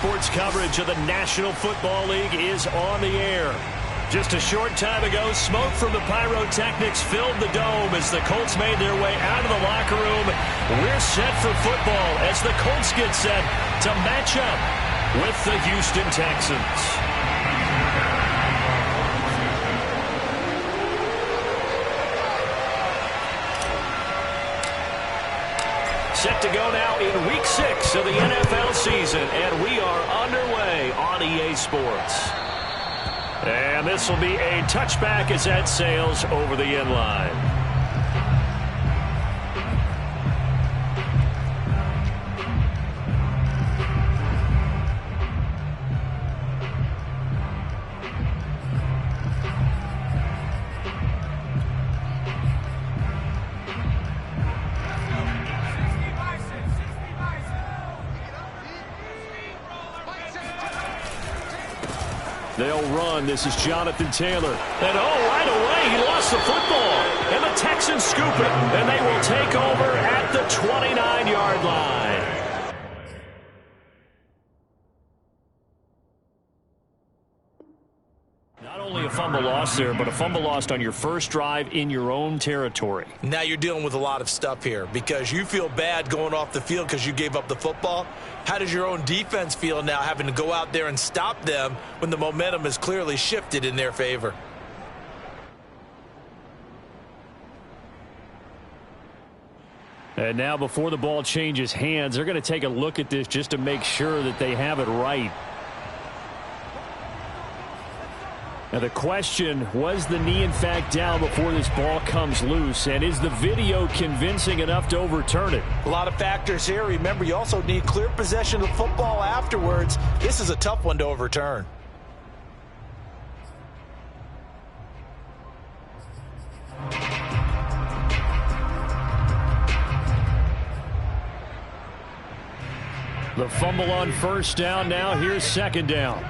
sports coverage of the National Football League is on the air. Just a short time ago, smoke from the pyrotechnics filled the dome as the Colts made their way out of the locker room. We're set for football as the Colts get set to match up with the Houston Texans. Set to go now in Week 6 of the NFL season, and we are underway on EA Sports. And this will be a touchback as that sails over the end line. They'll run. This is Jonathan Taylor. And right away, he lost the football. And the Texans scoop it, and they will take over at the 29-yard line. Not only a fumble loss there, but a fumble lost on your first drive in your own territory. Now you're dealing with a lot of stuff here because you feel bad going off the field because you gave up the football. How does your own defense feel now having to go out there and stop them when the momentum is clearly shifted in their favor? And now before the ball changes hands, they're going to take a look at this just to make sure that they have it right. Now the question, was the knee in fact down before this ball comes loose? And is the video convincing enough to overturn it? A lot of factors here. Remember, you also need clear possession of the football afterwards. This is a tough one to overturn. The fumble on first down. Now here's second down.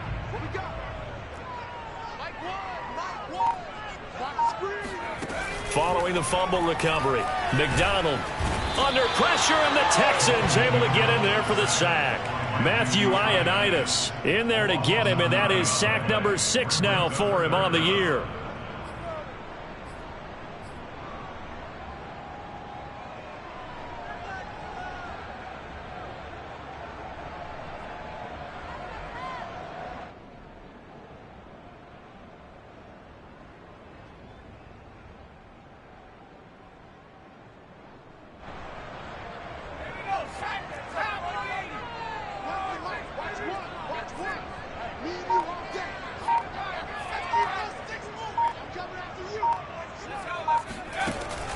Following the fumble recovery, McDonald under pressure, and the Texans able to get in there for the sack. Matthew Ioannidis in there to get him, and that is sack number 6 now for him on the year.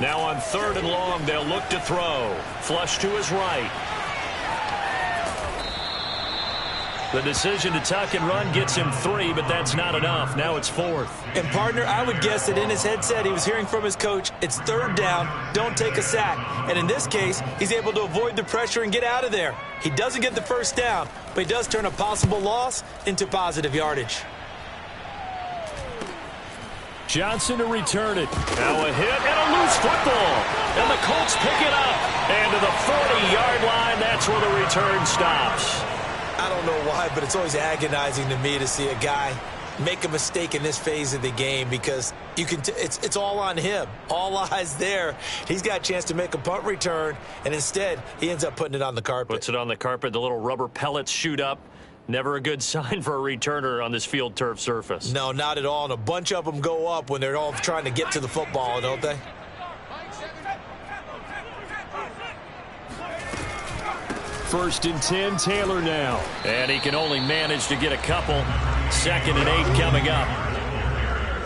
Now on 3rd and long, they'll look to throw. Flush to his right. The decision to tuck and run gets him 3, but that's not enough. Now it's 4th. And, partner, I would guess that in his headset he was hearing from his coach, it's 3rd down, don't take a sack. And in this case, he's able to avoid the pressure and get out of there. He doesn't get the first down, but he does turn a possible loss into positive yardage. Johnson to return it. Now a hit and a loose football. And the Colts pick it up. And to the 40-yard line, that's where the return stops. I don't know why, but it's always agonizing to me to see a guy make a mistake in this phase of the game because you can it's all on him. All eyes there. He's got a chance to make a punt return, and instead he ends up putting it on the carpet. Puts it on the carpet. The little rubber pellets shoot up. Never a good sign for a returner on this field turf surface. No, not at all. And a bunch of them go up when they're all trying to get to the football, don't they? First and 10, Taylor now. And he can only manage to get a couple. 2nd and 8 coming up.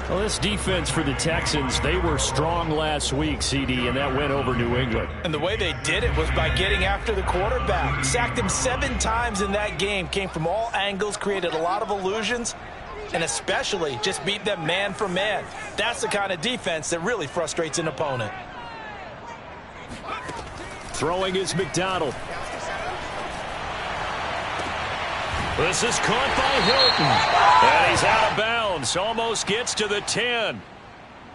Well, this defense for the Texans, they were strong last week, CD, and that went over New England. And the way they did it was by getting after the quarterback. Sacked him 7 times in that game. Came from all angles, created a lot of illusions, and especially just beat them man for man. That's the kind of defense that really frustrates an opponent. Throwing is McDonald. This is caught by Hilton. And he's out of bounds. Almost gets to the 10.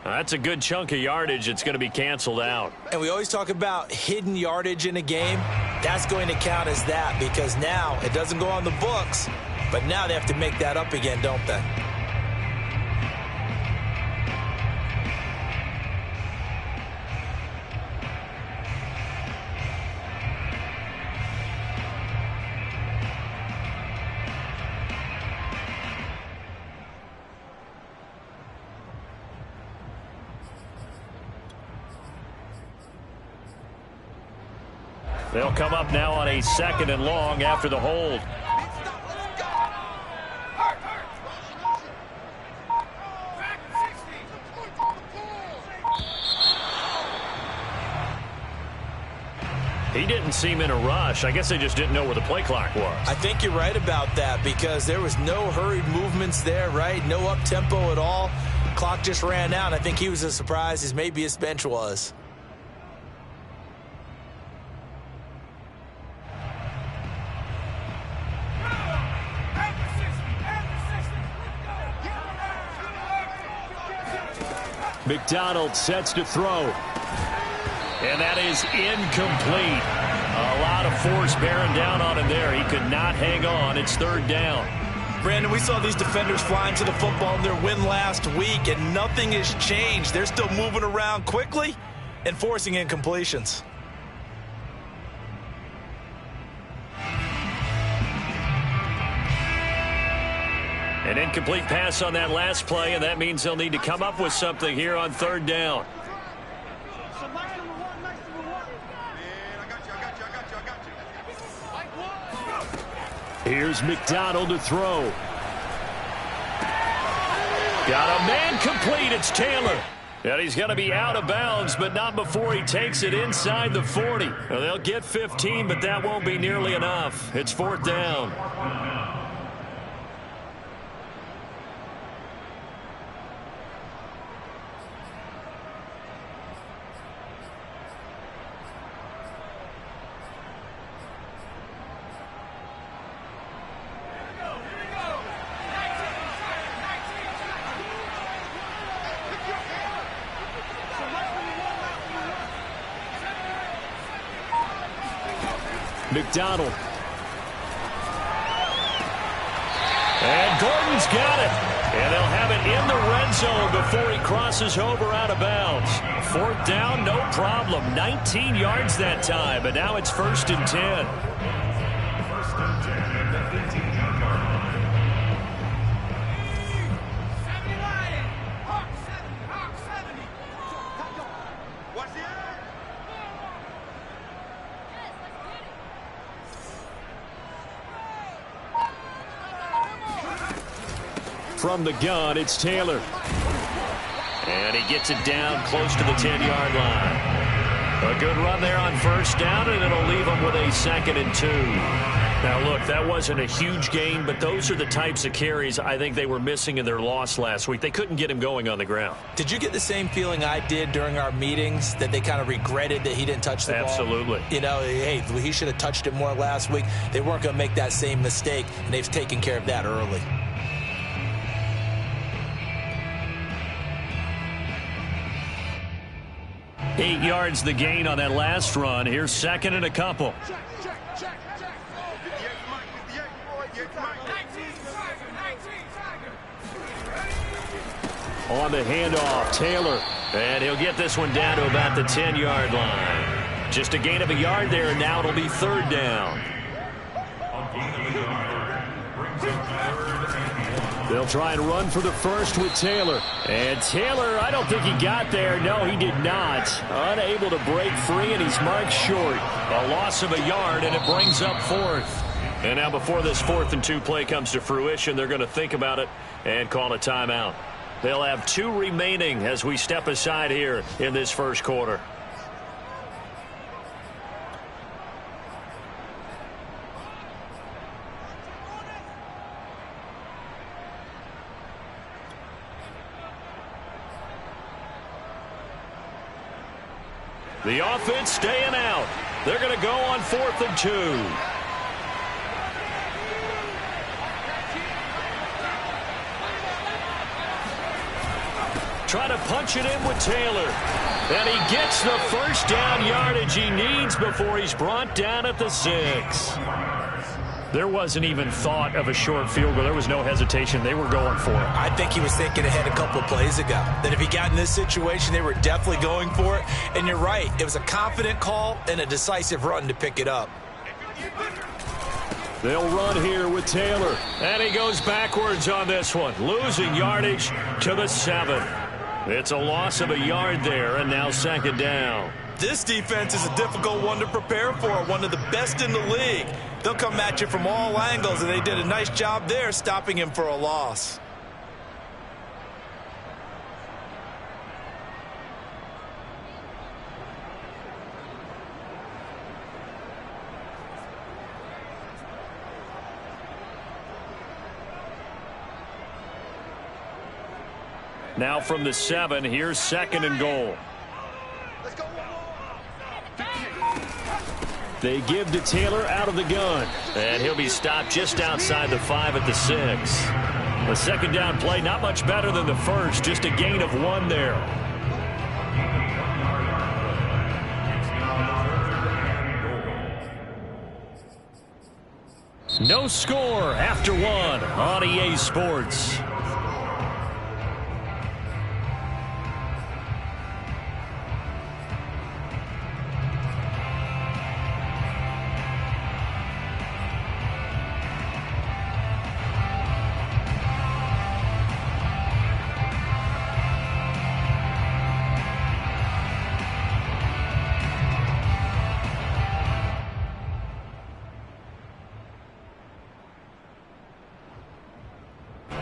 That's a good chunk of yardage. It's going to be canceled out. And we always talk about hidden yardage in a game. That's going to count as that because now it doesn't go on the books, but now they have to make that up again, don't they? They'll come up now on a 2nd and long after the hold. He didn't seem in a rush. I guess they just didn't know where the play clock was. I think you're right about that because there was no hurried movements there, right? No up-tempo at all. Clock just ran out. I think he was as surprised as maybe his bench was. McDonald sets to throw. And that is incomplete. A lot of force bearing down on him there. He could not hang on. It's 3rd down. Brandon, we saw these defenders flying to the football in their win last week, and nothing has changed. They're still moving around quickly and forcing incompletions. An incomplete pass on that last play, and that means they'll need to come up with something here on 3rd down. Here's McDonald to throw. Got a man complete. It's Taylor. And he's going to be out of bounds, but not before he takes it inside the 40. Well, they'll get 15, but that won't be nearly enough. It's 4th down. McDonald. And Gordon's got it. And they'll have it in the red zone before he crosses over out of bounds. 4th down, no problem. 19 yards that time, but now it's 1st and 10. From the gun, it's Taylor. And he gets it down close to the 10-yard line. A good run there on 1st down, and it'll leave him with a 2nd and 2. Now, look, that wasn't a huge gain, but those are the types of carries I think they were missing in their loss last week. They couldn't get him going on the ground. Did you get the same feeling I did during our meetings, that they kind of regretted that he didn't touch the ball? Absolutely. You know, hey, he should have touched it more last week. They weren't going to make that same mistake, and they've taken care of that early. Eight yards the gain on that last run. Here's 2nd and a couple. On the handoff, Taylor. And he'll get this one down to about the 10-yard line. Just a gain of a yard there, and now it'll be 3rd down. They'll try and run for the first with Taylor. And Taylor, I don't think he got there. No, he did not. Unable to break free, and he's marked short. A loss of a yard, and it brings up 4th. And now before this 4th and 2 play comes to fruition, they're going to think about it and call a timeout. They'll have 2 remaining as we step aside here in this first quarter. The offense staying out. They're going to go on 4th and 2. try to punch it in with Taylor. And he gets the first down yardage he needs before he's brought down at the 6. There wasn't even thought of a short field goal. There was no hesitation. They were going for it. I think he was thinking ahead a couple of plays ago. That if he got in this situation, they were definitely going for it. And you're right. It was a confident call and a decisive run to pick it up. They'll run here with Taylor. And he goes backwards on this one. Losing yardage to the 7. It's a loss of a yard there, and now 2nd down. This defense is a difficult one to prepare for, one of the best in the league. They'll come at you from all angles, and they did a nice job there stopping him for a loss. Now from the 7, here's 2nd and goal. They give to Taylor out of the gun. And he'll be stopped just outside the 5 at the 6. The 2nd down play, not much better than the first. Just a gain of 1 there. No score after 1 on EA Sports.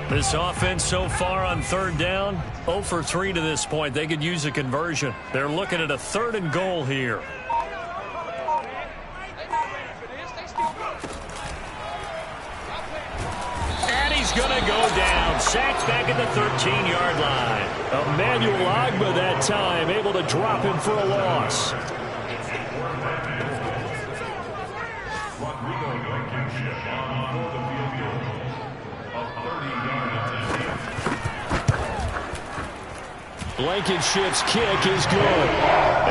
This offense so far on 3rd down, 0 for 3 to this point. They could use a conversion. They're looking at a 3rd and goal here. And he's going to go down. Sacked back at the 13-yard line. Emmanuel Ogbah that time able to drop him for a loss. Blankenship's kick is good.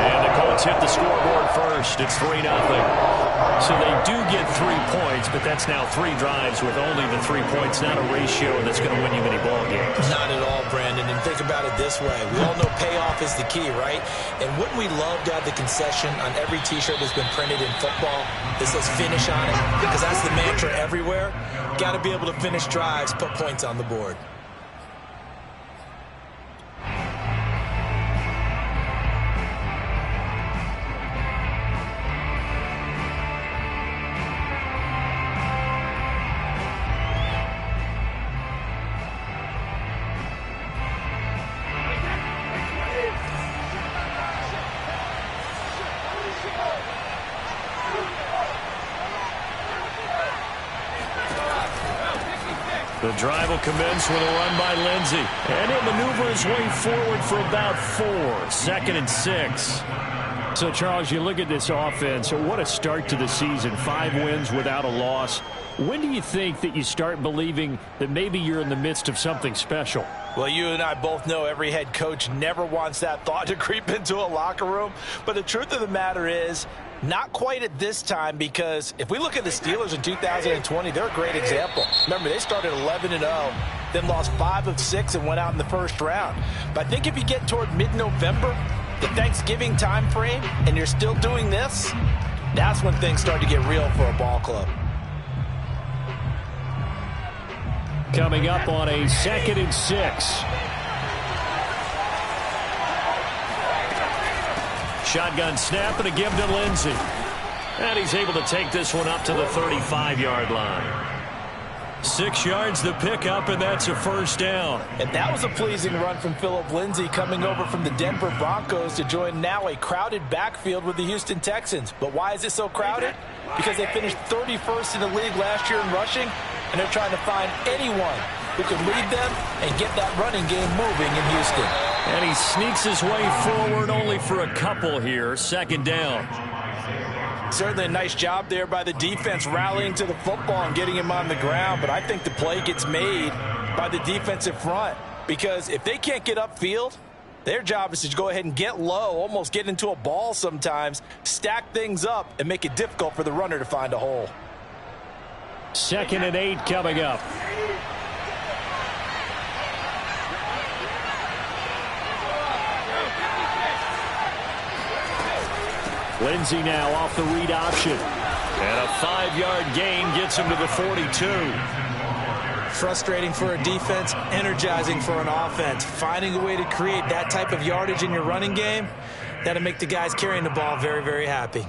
And the Colts hit the scoreboard first. It's 3-0. So they do get 3 points, but that's now 3 drives with only the 3 points. Not a ratio that's going to win you many ball games. Not at all, Brandon. And think about it this way. We all know payoff is the key, right? And wouldn't we love to have the concession on every T-shirt that's been printed in football that says finish on it? Because that's the mantra everywhere. Got to be able to finish drives, put points on the board. The drive will commence with a run by Lindsey. And he'll maneuver his way forward for about 4. 2nd and 6. So, Charles, you look at this offense. What a start to the season. 5 wins without a loss. When do you think that you start believing that maybe you're in the midst of something special? Well, you and I both know every head coach never wants that thought to creep into a locker room. But the truth of the matter is, not quite at this time, because if we look at the Steelers in 2020, they're a great example. Remember, they started 11-0, then lost 5 of 6 and went out in the first round. But I think if you get toward mid-November, the Thanksgiving time frame, and you're still doing this, that's when things start to get real for a ball club. Coming up on a 2nd and 6. Shotgun snap and a give to Lindsey. And he's able to take this one up to the 35-yard line. 6 yards the pickup, and that's a first down. And that was a pleasing run from Phillip Lindsay coming over from the Denver Broncos to join now a crowded backfield with the Houston Texans. But why is it so crowded? Because they finished 31st in the league last year in rushing, and they're trying to find anyone who can lead them and get that running game moving in Houston. And he sneaks his way forward only for a couple here. 2nd down. Certainly a nice job there by the defense rallying to the football and getting him on the ground. But I think the play gets made by the defensive front. Because if they can't get upfield, Their job is to go ahead and get low, almost get into a ball sometimes, stack things up, and make it difficult for the runner to find a hole. 2nd and 8 coming up. Lindsey now off the read option. And a 5-yard gain gets him to the 42. Frustrating for a defense, energizing for an offense. Finding a way to create that type of yardage in your running game, that'll make the guys carrying the ball very, very happy.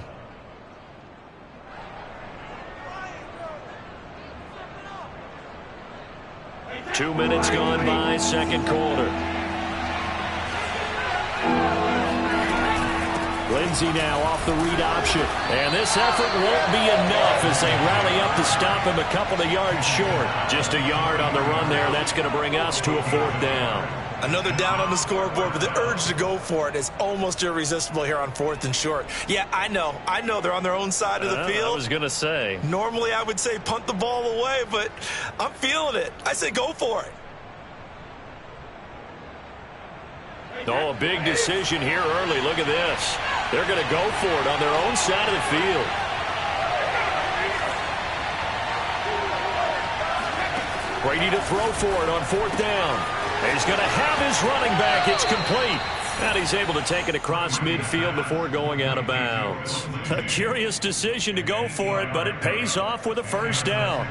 Two minutes gone by, second quarter. Lindsey now off the read option. And this effort won't be enough as they rally up to stop him a couple of yards short. Just a yard on the run there. That's going to bring us to a 4th down. Another down on the scoreboard, but the urge to go for it is almost irresistible here on 4th and short. Yeah, I know they're on their own side of the field. I was going to say. Normally I would say punt the ball away, but I'm feeling it. I say go for it. Oh, a big decision here early. Look at this. They're going to go for it on their own side of the field. Brady to throw for it on 4th down. He's going to have his running back. It's complete. And he's able to take it across midfield before going out of bounds. A curious decision to go for it, but it pays off with a 1st down.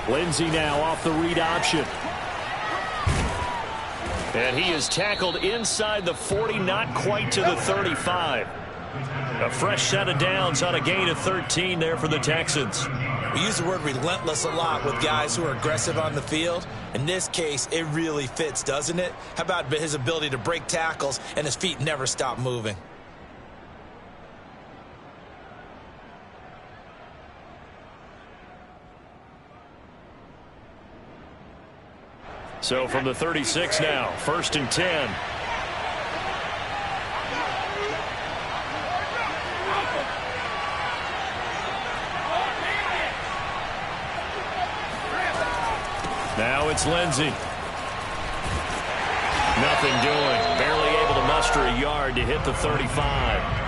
Lindsey now off the read option. And he is tackled inside the 40, not quite to the 35. A fresh set of downs on a gain of 13 there for the Texans. We use the word relentless a lot with guys who are aggressive on the field. In this case, it really fits, doesn't it? How about his ability to break tackles and his feet never stop moving? So from the 36 now, 1st and 10. Now it's Lindsey. Nothing doing. Barely able to muster a yard to hit the 35.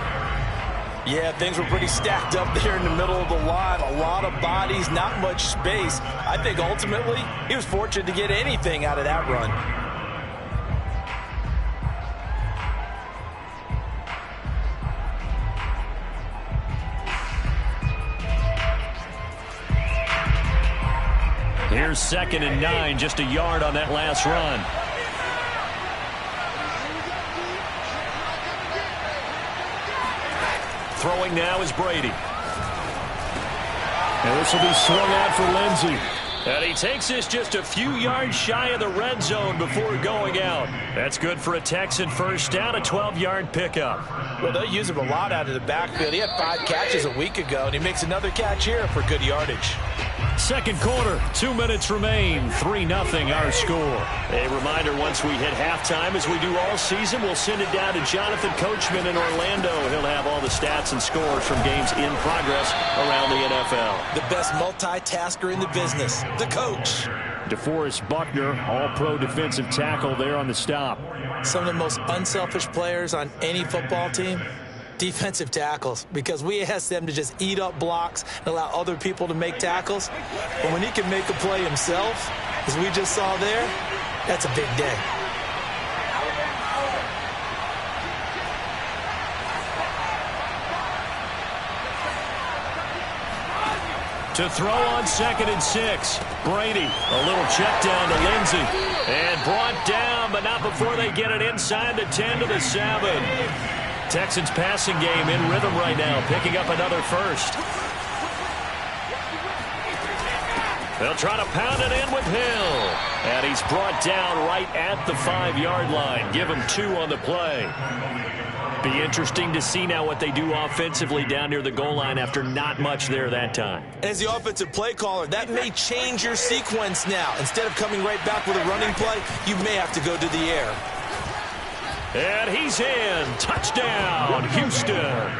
Yeah, things were pretty stacked up there in the middle of the line. A lot of bodies, not much space. I think ultimately he was fortunate to get anything out of that run. Here's 2nd and 9, just a yard on that last run. Throwing now is Brady. And this will be swung out for Lindsey. And he takes this just a few yards shy of the red zone before going out. That's good for a Texan 1st down, a 12-yard pickup. Well, they'll use him a lot out of the backfield. He had 5 catches a week ago, and he makes another catch here for good yardage. Second quarter, 2 minutes remain, 3-0 our score. A reminder, once we hit halftime, as we do all season, we'll send it down to Jonathan Coachman in Orlando. He'll have all the stats and scores from games in progress around the NFL. The best multitasker in the business, the coach. DeForest Buckner, all-pro defensive tackle there on the stop. Some of the most unselfish players on any football team, defensive tackles, because we ask them to just eat up blocks and allow other people to make tackles. But when he can make a play himself, as we just saw there, that's a big day. To throw on 2nd and 6. Brady, a little check down to Lindsey. And brought down, but not before they get it inside the 10 to the 7. Texans passing game in rhythm right now, picking up another first. They'll try to pound it in with Hill. And he's brought down right at the 5-yard line. Give him 2 on the play. Be interesting to see now what they do offensively down near the goal line after not much there that time. As the offensive play caller, that may change your sequence now. Instead of coming right back with a running play, you may have to go to the air. And he's in. Touchdown, Houston.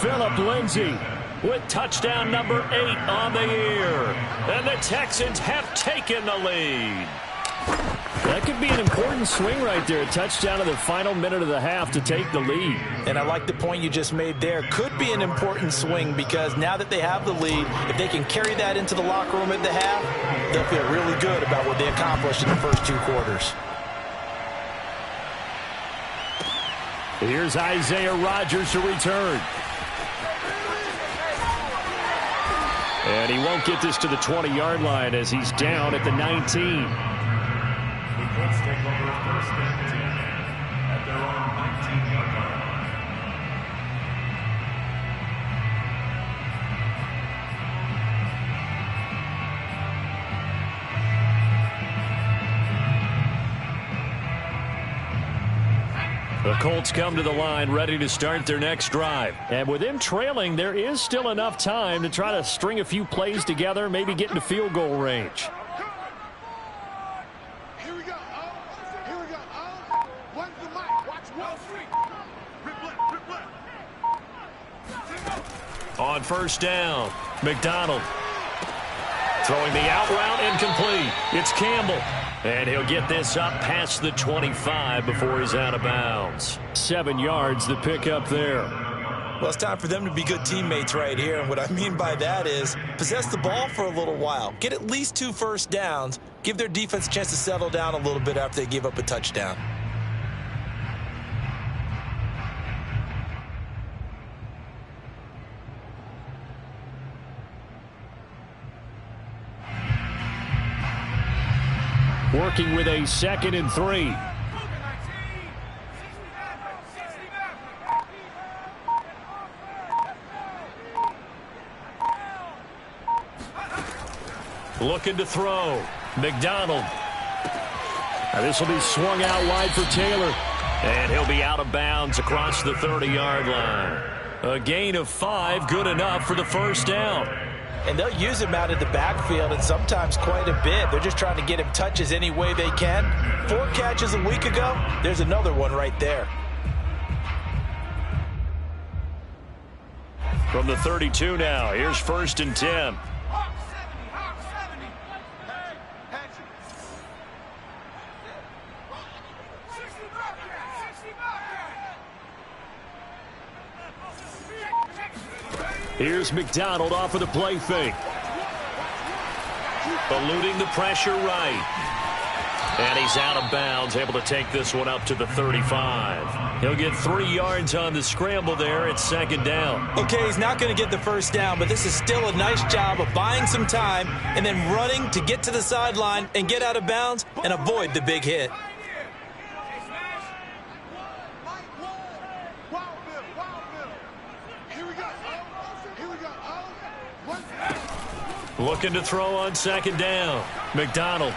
Phillip Lindsay with touchdown number 8 on the year. And the Texans have taken the lead. That could be an important swing right there. A touchdown in the final minute of the half to take the lead. And I like the point you just made there. Could be an important swing because now that they have the lead, if they can carry that into the locker room at the half, they'll feel really good about what they accomplished in the first 2 quarters. Here's Isaiah Rodgers to return. And he won't get this to the 20-yard line as he's down at the 19. Colts take over first and 10 at their own 19-yard line. The Colts come to the line ready to start their next drive. And with them trailing, there is still enough time to try to string a few plays together, maybe get into field goal range. On first down, McDonald throwing the out route, incomplete. It's Campbell, and he'll get this up past the 25 before he's out of bounds. 7 yards, the pickup there. Well, it's time for them to be good teammates right here, and what I mean by that is possess the ball for a little while. Get at least 2 first downs. Give their defense a chance to settle down a little bit after they give up a touchdown. Working with a 2nd and 3. Looking to throw. McDonald. This will be swung out wide for Taylor. And he'll be out of bounds across the 30-yard line. A gain of 5, good enough for the first down. And they'll use him out of the backfield, and sometimes quite a bit. They're just trying to get him touches any way they can. 4 catches a week ago. There's another one right there. From the 32 now, here's 1st and 10. Here's McDonald off of the play fake. Eluding the pressure right. And he's out of bounds, able to take this one up to the 35. He'll get 3 yards on the scramble there. It's 2nd down. Okay, he's not going to get the first down, but this is still a nice job of buying some time and then running to get to the sideline and get out of bounds and avoid the big hit. Looking to throw on 2nd down. McDonald.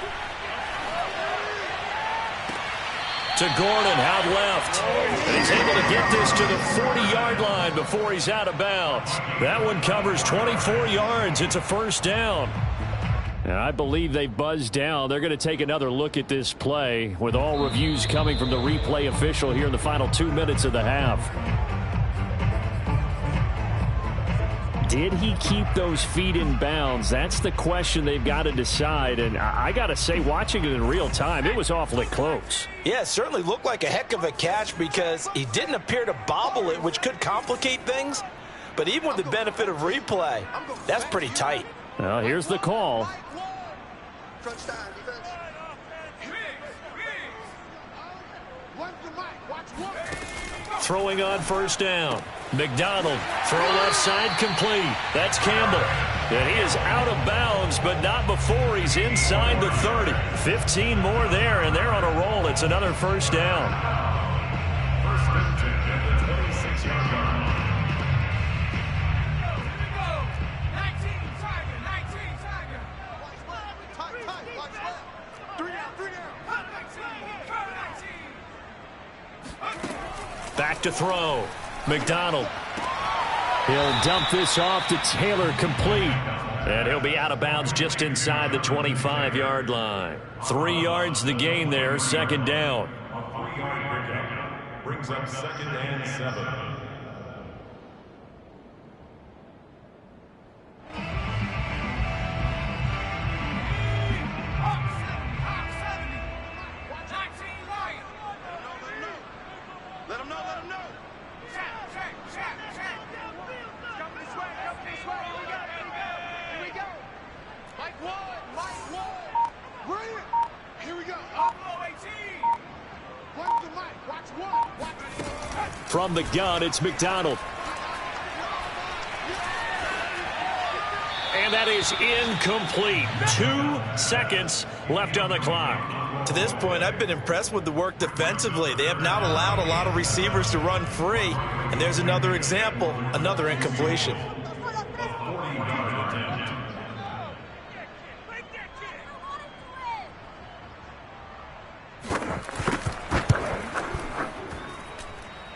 To Gordon, out left. And he's able to get this to the 40-yard line before he's out of bounds. That one covers 24 yards. It's a first down. And I believe they buzzed down. They're going to take another look at this play with all reviews coming from the replay official here in the final 2 minutes of the half. Did he keep those feet in bounds? That's the question they've got to decide. And I got to say, watching it in real time, it was awfully close. Yeah, it certainly looked like a heck of a catch because he didn't appear to bobble it, which could complicate things. But even with the benefit of replay, that's pretty tight. Well, here's the call. Throwing on first down. McDonald, throw left side, complete. That's Campbell. And he is out of bounds, but not before he's inside the 30. 15 more there, and they're on a roll. It's another first down. First and 10 at the 26. back to throw. McDonald. He'll dump this off to Taylor, complete. And he'll be out of bounds just inside the 25-yard line. 3 yards the gain there, second down. A 3-yard pickup brings up 2nd and 7. From the gun, it's McDonald. And that is incomplete. 2 seconds left on the clock. To this point, I've been impressed with the work defensively. They have not allowed a lot of receivers to run free. And there's another example, another incompletion.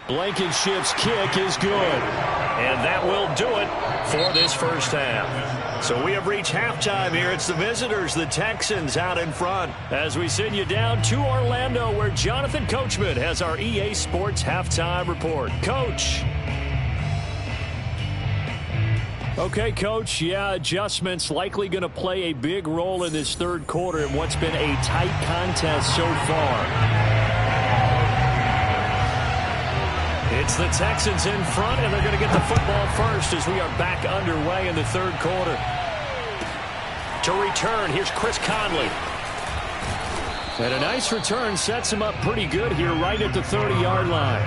Blankenship's kick is good. And that will do it for this first half. So we have reached halftime here. It's the visitors, the Texans, out in front. As we send you down to Orlando, where Jonathan Coachman has our EA Sports halftime report. Coach. Okay, Coach. Yeah, adjustments likely going to play a big role in this third quarter in what's been a tight contest so far. It's the Texans in front, and they're going to get the football first as we are back underway in the third quarter. To return, here's Chris Conley. And a nice return sets him up pretty good here right at the 30-yard line.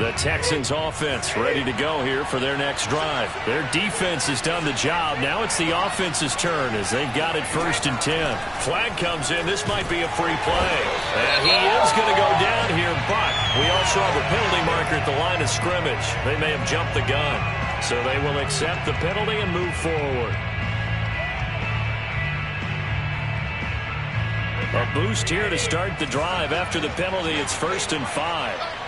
The Texans offense ready to go here for their next drive. Their defense has done the job. Now it's the offense's turn as they've got it 1st and 10. Flag comes in. This might be a free play. And he is going to go down here, but we also have a penalty marker at the line of scrimmage. They may have jumped the gun. So they will accept the penalty and move forward. A boost here to start the drive. After the penalty, it's 1st and 5.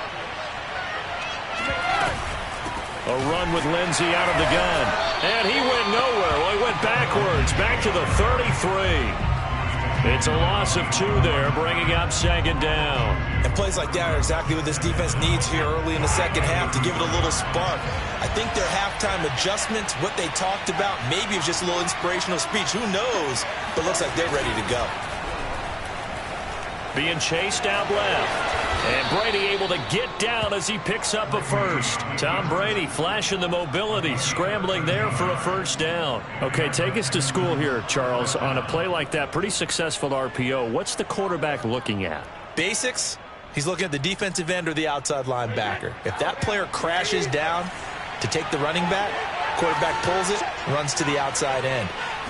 A run with Lindsey out of the gun. And he went nowhere. Well, he went backwards. Back to the 33. It's a loss of 2 there, bringing up 2nd down. And plays like that are exactly what this defense needs here early in the second half to give it a little spark. I think their halftime adjustments, what they talked about, maybe it was just a little inspirational speech. Who knows? But looks like they're ready to go. Being chased out left. And Brady able to get down as he picks up a first. Tom Brady flashing the mobility, scrambling there for a first down. Okay, take us to school here, Charles. On a play like that, pretty successful RPO. What's the quarterback looking at? Basics, he's looking at the defensive end or the outside linebacker. If that player crashes down to take the running back, quarterback pulls it, runs to the outside end.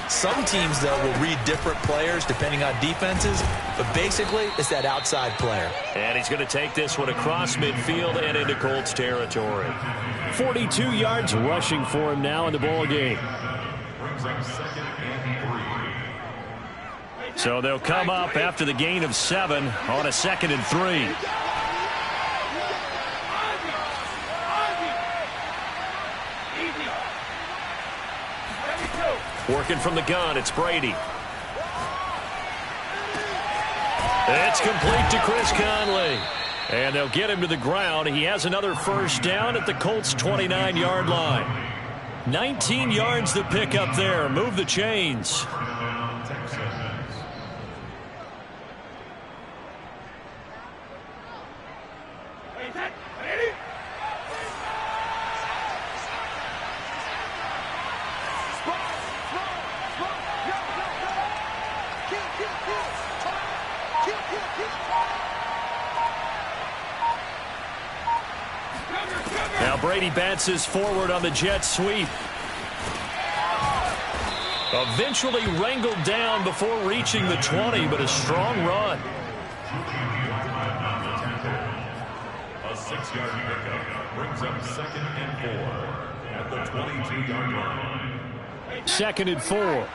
Some teams, though, will read different players depending on defenses, but basically it's that outside player. And he's going to take this one across midfield and into Colts territory. 42 yards rushing for him now in the ball game. Brings up 2nd and 3. So they'll come up after the gain of 7 on a 2nd and 3. Working from the gun, it's Brady. It's complete to Chris Conley. And they'll get him to the ground. He has another first down at the Colts' 29-yard line. 19 yards to pick up there. Move the chains. Now Brady bounces forward on the jet sweep. Eventually wrangled down before reaching the 20, but a strong run. A 6-yard pickup brings up 2nd and 4 at the 22-yard line. 2nd and 4.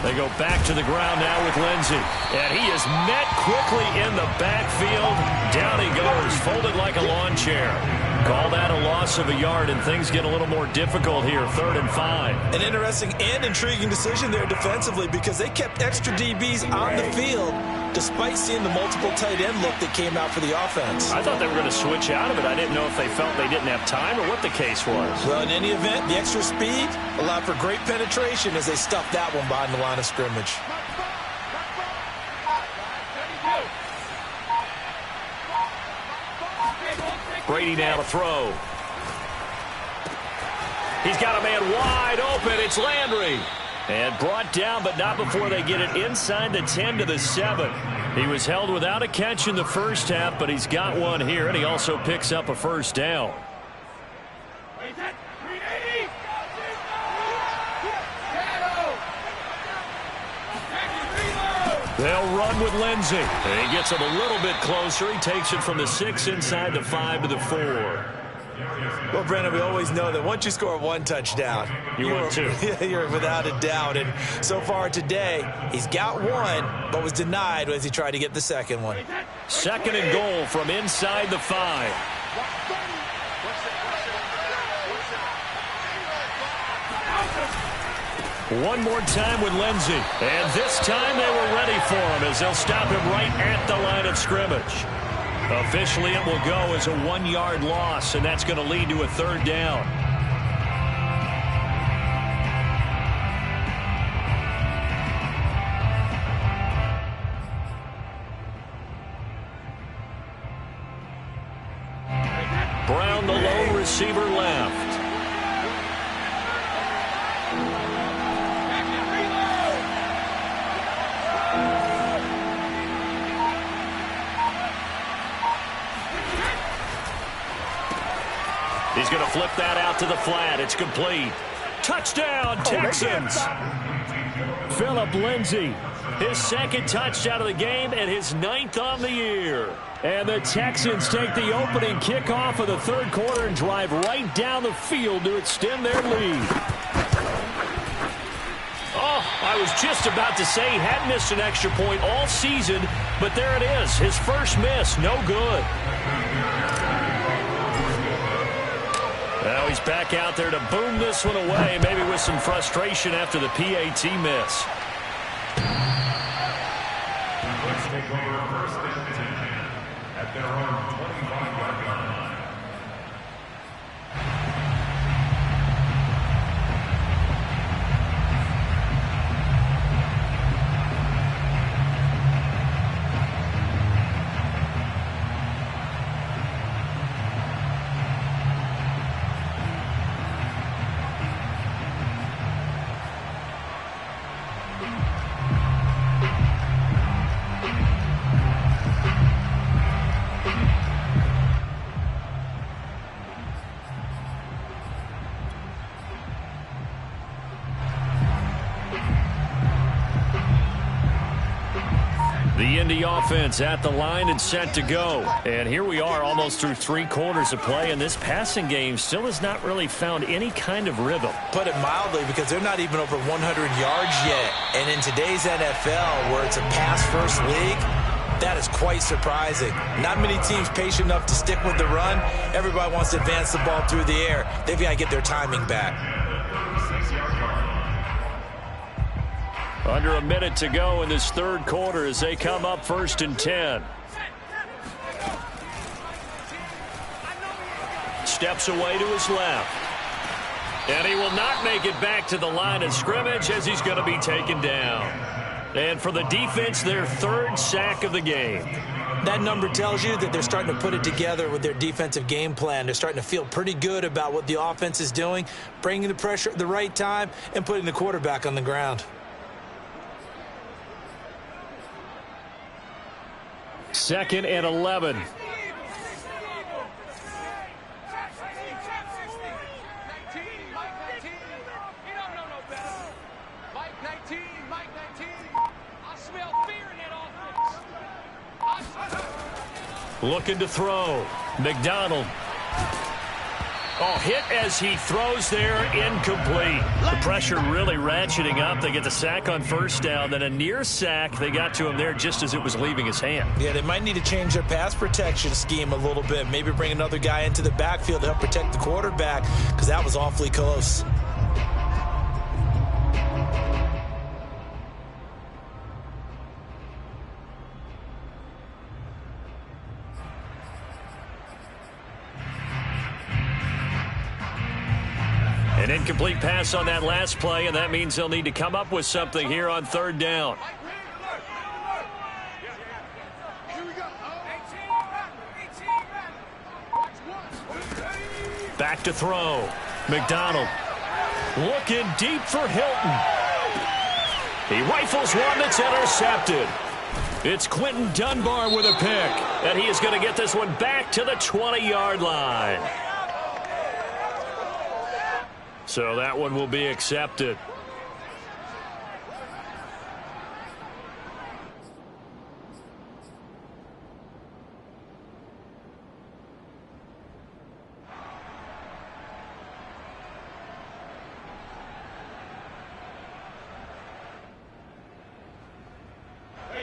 They go back to the ground now with Lindsey. And he is met quickly in the backfield. Down he goes, folded like a lawn chair. Call that a loss of a yard, and things get a little more difficult here. 3rd and 5. An interesting and intriguing decision there defensively because they kept extra DBs on the field despite seeing the multiple tight end look that came out for the offense. I thought they were going to switch out of it. I didn't know if they felt they didn't have time or what the case was. Well, in any event, the extra speed allowed for great penetration as they stuffed that one behind the line of scrimmage. Brady now to throw. He's got a man wide open. It's Landry. And brought down, but not before they get it inside the 10 to the 7. He was held without a catch in the first half, but he's got one here, and he also picks up a first down. They'll run with Lindsey. And he gets him a little bit closer. He takes it from the 6 inside the 5 to the 4. Well, Brandon, we always know that once you score one touchdown, you're without a doubt. And so far today, he's got one, but was denied as he tried to get the second one. 2nd and goal from inside the 5. One more time with Lindsey. And this time they were ready for him as they'll stop him right at the line of scrimmage. Officially, it will go as a 1-yard loss, and that's going to lead to a 3rd down. Brown, the lone receiver, left. He's going to flip that out to the flat. It's complete. Touchdown, Texans. Phillip Lindsay, his 2nd touchdown of the game and his 9th on the year. And the Texans take the opening kickoff of the 3rd quarter and drive right down the field to extend their lead. Oh, I was just about to say he hadn't missed an extra point all season, but there it is. His first miss, no good. Now he's back out there to boom this one away, maybe with some frustration after the PAT miss. Let's take over 1st and 10 at their own 25-yard line. The Indy offense at the line and set to go. And here we are almost through 3 quarters of play, and this passing game still has not really found any kind of rhythm. Put it mildly, because they're not even over 100 yards yet. And in today's NFL, where it's a pass-first league, that is quite surprising. Not many teams patient enough to stick with the run. Everybody wants to advance the ball through the air. They've got to get their timing back. Under a minute to go in this 3rd quarter as they come up 1st and 10. Steps away to his left. And he will not make it back to the line of scrimmage as he's going to be taken down. And for the defense, their 3rd sack of the game. That number tells you that they're starting to put it together with their defensive game plan. They're starting to feel pretty good about what the offense is doing, bringing the pressure at the right time, and putting the quarterback on the ground. 2nd and 11. Looking to throw. McDonald. Oh, hit as he throws there, incomplete. The pressure really ratcheting up. They get the sack on first down, then a near sack. They got to him there just as it was leaving his hand. Yeah, they might need to change their pass protection scheme a little bit. Maybe bring another guy into the backfield to help protect the quarterback, because that was awfully close. An incomplete pass on that last play, and that means they'll need to come up with something here on third down. Back to throw. McDonald looking deep for Hilton. He rifles one that's intercepted. It's Quentin Dunbar with a pick, and he is going to get this one back to the 20-yard line. So that one will be accepted.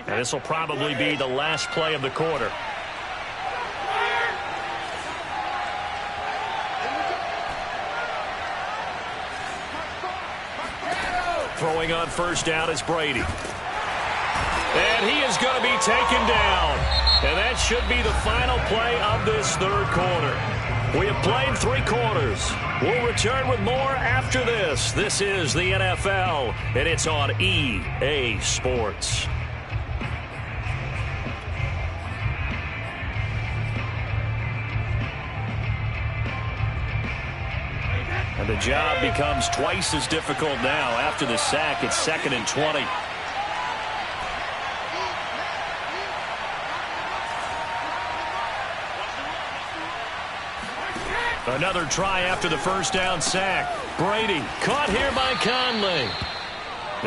And this will probably be the last play of the quarter. Throwing on first down is Brady. And he is going to be taken down. And that should be the final play of this third quarter. We have played 3 quarters. We'll return with more after this. This is the NFL, and it's on EA Sports. And the job becomes twice as difficult now. After the sack, it's 2nd and 20. Another try after the first down sack. Brady caught here by Conley.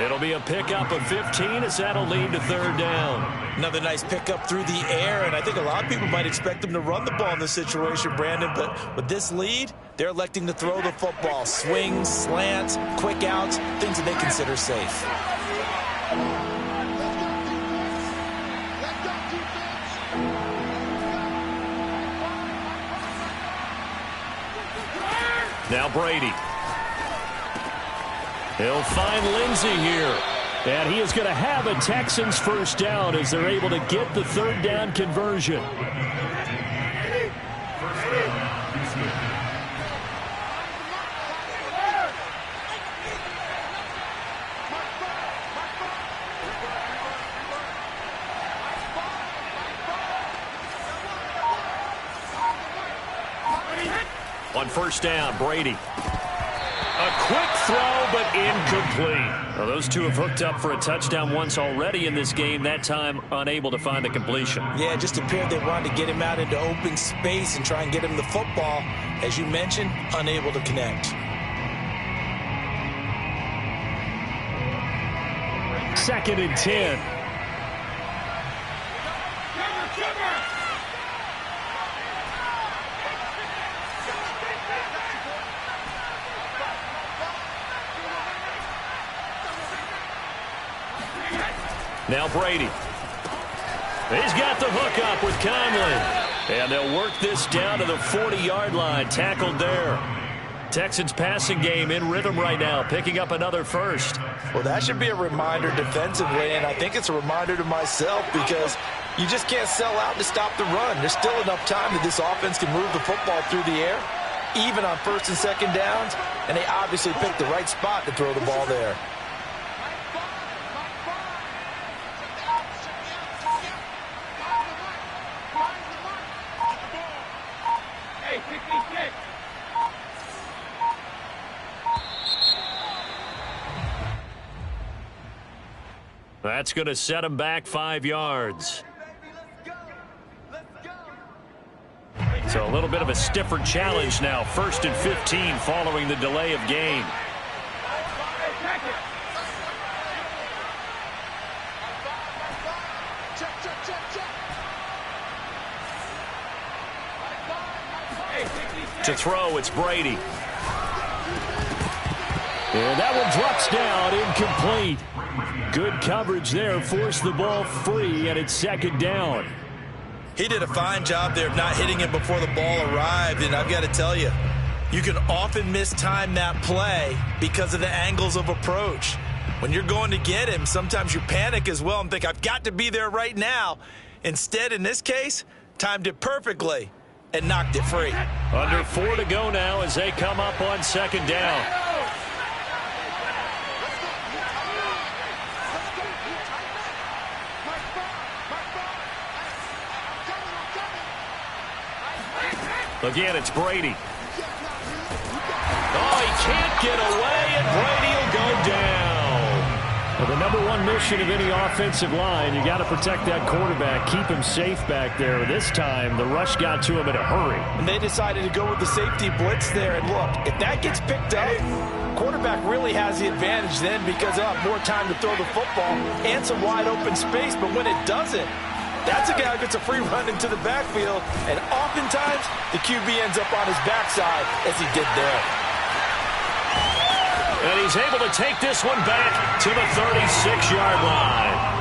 It'll be a pickup of 15 as that'll lead to third down. Another nice pickup through the air, and I think a lot of people might expect them to run the ball in this situation, Brandon, but with this lead, they're electing to throw the football. Swings, slants, quick outs, things that they consider safe. Now Brady. He'll find Lindsey here. And he is going to have a Texans first down as they're able to get the third down conversion. On first down, Brady. A quick throw, but incomplete. Well, those two have hooked up for a touchdown once already in this game, that time unable to find the completion. Yeah, it just appeared they wanted to get him out into open space and try and get him the football. As you mentioned, unable to connect. 2nd and 10. Now Brady. He's got the hook up with Conley. And they'll work this down to the 40-yard line. Tackled there. Texans passing game in rhythm right now, picking up another first. Well, that should be a reminder defensively, and I think it's a reminder to myself because you just can't sell out to stop the run. There's still enough time that this offense can move the football through the air, even on first and second downs, and they obviously picked the right spot to throw the ball there. That's going to set him back 5 yards. So a little bit of a stiffer challenge now. 1st and 15 following the delay of game. To throw, it's Brady. And that one drops down, incomplete. Good coverage there, forced the ball free, and it's second down. He did a fine job there of not hitting it before the ball arrived, and I've got to tell you, you can often mistime that play because of the angles of approach. When you're going to get him, sometimes you panic as well and think, I've got to be there right now. Instead, in this case, timed it perfectly and knocked it free. Under 4 to go now as they come up on second down. Again, it's Brady. Oh, he can't get away, and Brady will go down. Well, the number one mission of any offensive line, you got to protect that quarterback, keep him safe back there. This time, the rush got to him in a hurry. And they decided to go with the safety blitz there. And look, if that gets picked up, quarterback really has the advantage then because they'll have more time to throw the football and some wide open space. But when it doesn't, that's a guy who gets a free run into the backfield, and oftentimes the QB ends up on his backside as he did there. And he's able to take this one back to the 36-yard line.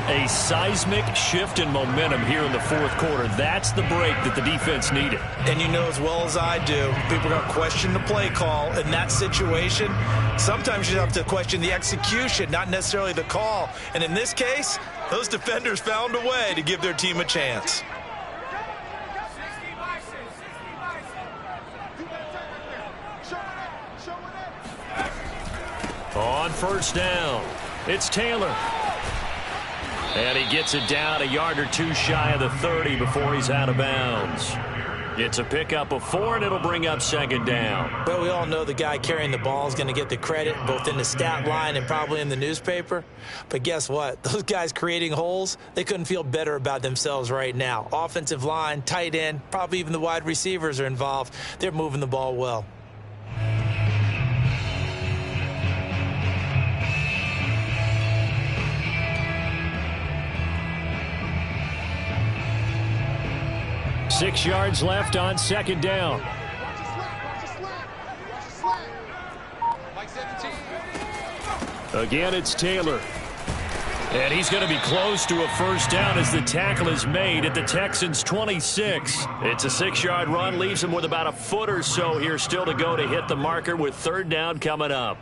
A seismic shift in momentum here in the fourth quarter. That's the break that the defense needed. And you know as well as I do, people are going to question the play call in that situation. Sometimes you have to question the execution, not necessarily the call. And in this case, those defenders found a way to give their team a chance. On first down, it's Taylor. And he gets it down a yard or two shy of the 30 before he's out of bounds. It's a pickup of 4, and it'll bring up second down. Well, we all know the guy carrying the ball is going to get the credit both in the stat line and probably in the newspaper. But guess what? Those guys creating holes, they couldn't feel better about themselves right now. Offensive line, tight end, probably even the wide receivers are involved. They're moving the ball well. Six yards left on second down. Again, it's Taylor. And he's going to be close to a first down as the tackle is made at the Texans' 26. It's a 6-yard run, leaves him with about a foot or so here still to go to hit the marker with third down coming up.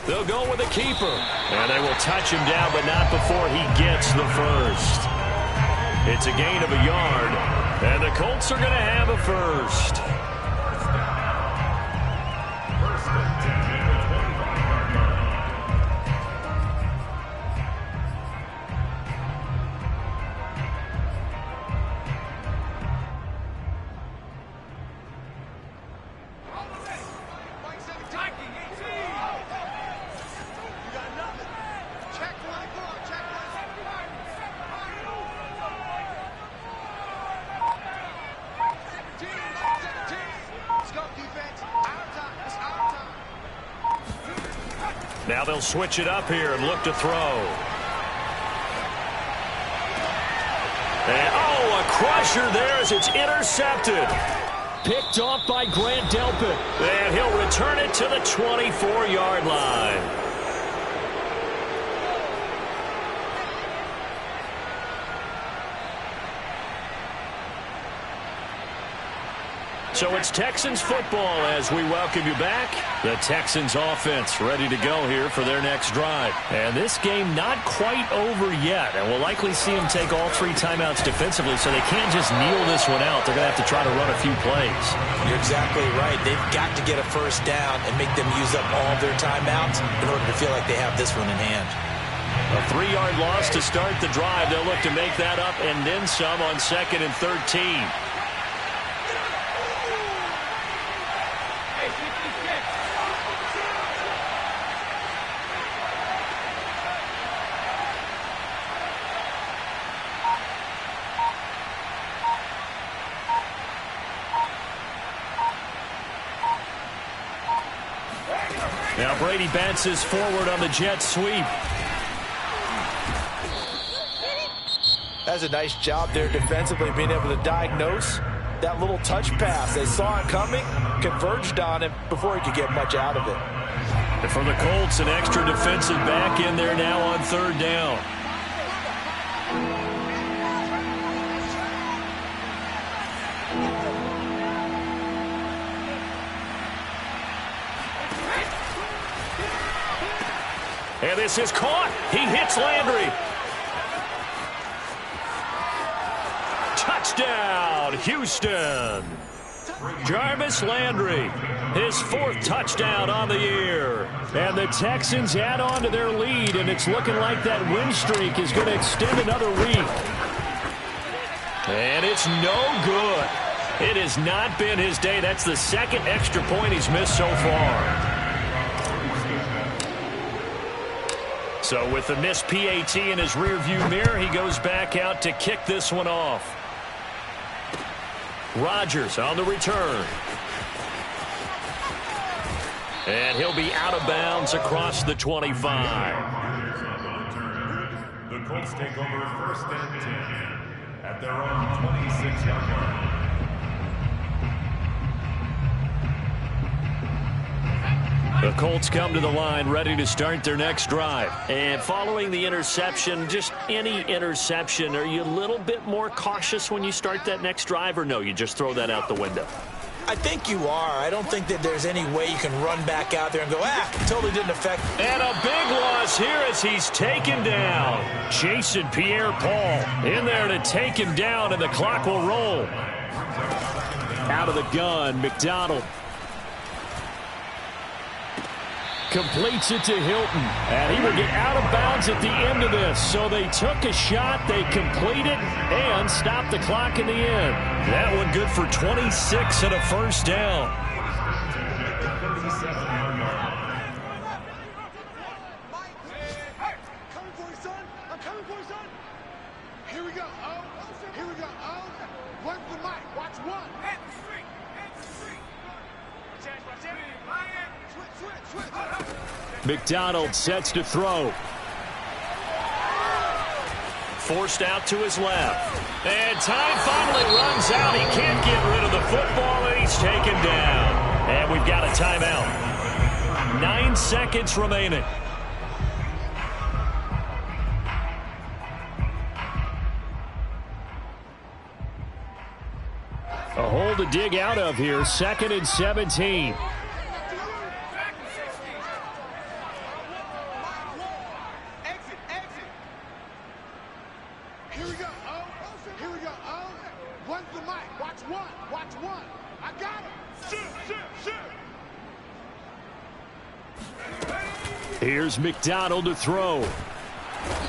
They'll go with a keeper. And they will touch him down, but not before he gets the first. It's a gain of a yard. And the Colts are going to have a first. Now they'll switch it up here and look to throw. And, oh, a crusher there as it's intercepted. Picked off by Grant Delpit. And he'll return it to the 24-yard line. So it's Texans football as we welcome you back. The Texans offense ready to go here for their next drive. And this game not quite over yet. And we'll likely see them take all 3 timeouts defensively, so they can't just kneel this one out. They're going to have to try to run a few plays. You're exactly right. They've got to get a first down and make them use up all their timeouts in order to feel like they have this one in hand. A 3-yard loss to start the drive. They'll look to make that up and then some on 2nd and 13. Now Brady bounces forward on the jet sweep. That's a nice job there defensively, being able to diagnose that little touch pass. They saw it coming, converged on him before he could get much out of it. And for the Colts, an extra defensive back in there now on third down. And this is caught. He hits Landry. Touchdown, Houston. Jarvis Landry, his 4th touchdown on the year. And the Texans add on to their lead, and it's looking like that win streak is going to extend another week. And it's no good. It has not been his day. That's the 2nd extra point he's missed so far. So with the missed PAT in his rearview mirror, he goes back out to kick this one off. Rodgers on the return. And he'll be out of bounds across the 25. The Colts take over 1st and 10 at their own 26-yard line. The Colts come to the line ready to start their next drive. And following the interception, just any interception, are you a little bit more cautious when you start that next drive, or no, you just throw that out the window? I think you are. I don't think that there's any way you can run back out there and go, totally didn't affect. And a big loss here as he's taken down. Jason Pierre-Paul in there to take him down, and the clock will roll. Out of the gun, McDonald. Completes it to Hilton, and he will get out of bounds at the end of this. So they took a shot, they complete it, and stop the clock in the end. That one good for 26 and a first down. Here we go. Here we go. One for Mike. Watch one. McDonald sets to throw. Forced out to his left. And time finally runs out. He can't get rid of the football, and he's taken down. And we've got a timeout. 9 seconds remaining. A hole to dig out of here. 2nd and 17. Here's McDonald to throw.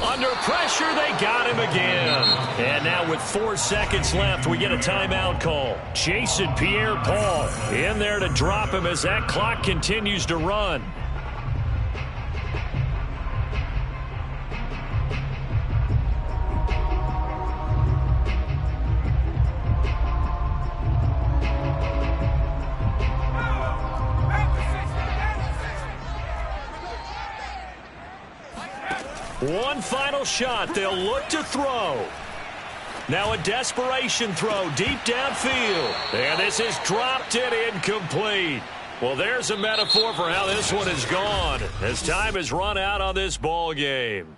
Under pressure, they got him again. And now with 4 seconds left, we get a timeout call. Jason Pierre-Paul in there to drop him as that clock continues to run. One final shot. They'll look to throw. Now a desperation throw deep downfield. And this is dropped and incomplete. Well, there's a metaphor for how this one is gone as time has run out on this ball game.